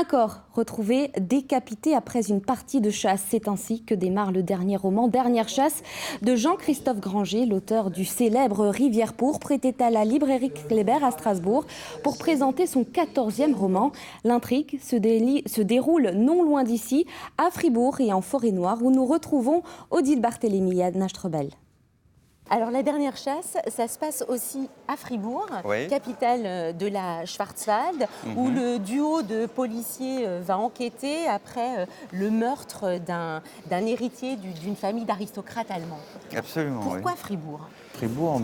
Un corps retrouvé décapité après une partie de chasse. C'est ainsi que démarre le dernier roman, Dernière chasse, de Jean-Christophe Granger, l'auteur du célèbre Rivière pourpre, était à la librairie Kléber à Strasbourg pour présenter son 14e roman. L'intrigue se déroule non loin d'ici, à Fribourg et en Forêt-Noire, où nous retrouvons Odile Barthélémy et Adna Strebel. Alors la dernière chasse, ça se passe aussi à Fribourg, Oui. capitale de la Schwarzwald, où le duo de policiers va enquêter après le meurtre d'un héritier d'une famille d'aristocrates allemands. Absolument, Pourquoi oui. Fribourg? Fribourg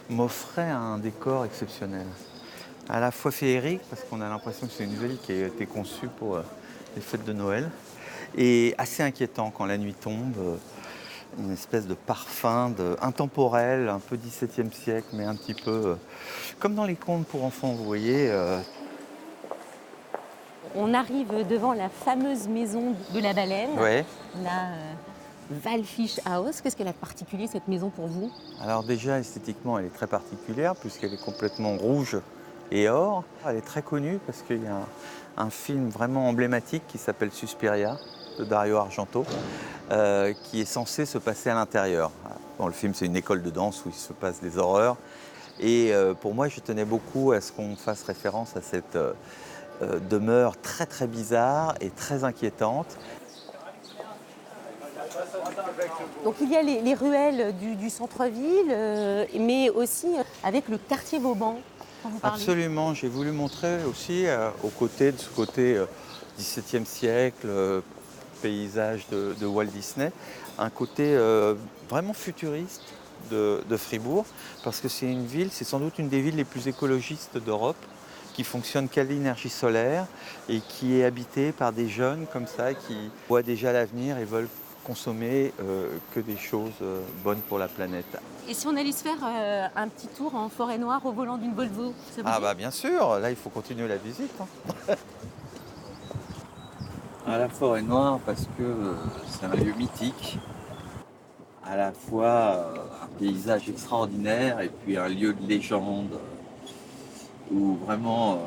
m'offrait un décor exceptionnel. À la fois féerique, parce qu'on a l'impression que c'est une ville qui a été conçue pour les fêtes de Noël, et assez inquiétant quand la nuit tombe. Une espèce de parfum intemporel, un peu XVIIe siècle, mais un petit peu comme dans les contes pour enfants, vous voyez. On arrive devant la fameuse maison de la baleine, Ouais. la Walfisch Haus. Qu'est-ce qu'elle a de particulier, cette maison, pour vous? Alors déjà, esthétiquement, elle est très particulière, puisqu'elle est complètement rouge et or. Elle est très connue parce qu'il y a un film vraiment emblématique qui s'appelle Suspiria, de Dario Argento, qui est censé se passer à l'intérieur. Bon, le film, c'est une école de danse où il se passe des horreurs. Et pour moi, je tenais beaucoup à ce qu'on fasse référence à cette demeure très très bizarre et très inquiétante. Donc il y a les ruelles du centre-ville, mais aussi avec le quartier Vauban, dont vous parlez. Absolument, j'ai voulu montrer aussi aux côtés de ce côté XVIIe siècle, paysage de Walt Disney, un côté vraiment futuriste de Fribourg, parce que c'est une ville, c'est sans doute une des villes les plus écologistes d'Europe, qui fonctionne qu'à l'énergie solaire et qui est habitée par des jeunes comme ça, qui voient déjà l'avenir et veulent consommer que des choses bonnes pour la planète. Et si on allait se faire un petit tour en Forêt-Noire au volant d'une Volvo, ça vous Ah dit? bah bien sûr, là il faut continuer la visite. À la Forêt-Noire parce que c'est un lieu mythique, à la fois un paysage extraordinaire et puis un lieu de légende où vraiment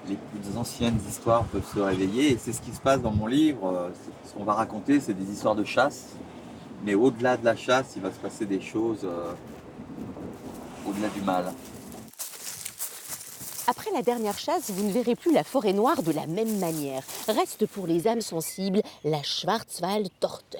les plus anciennes histoires peuvent se réveiller. Et c'est ce qui se passe dans mon livre. Ce qu'on va raconter, c'est des histoires de chasse. Mais au-delà de la chasse, il va se passer des choses au-delà du mal. Après la dernière chasse, vous ne verrez plus la Forêt-Noire de la même manière. Reste pour les âmes sensibles la Schwarzwald-Torte.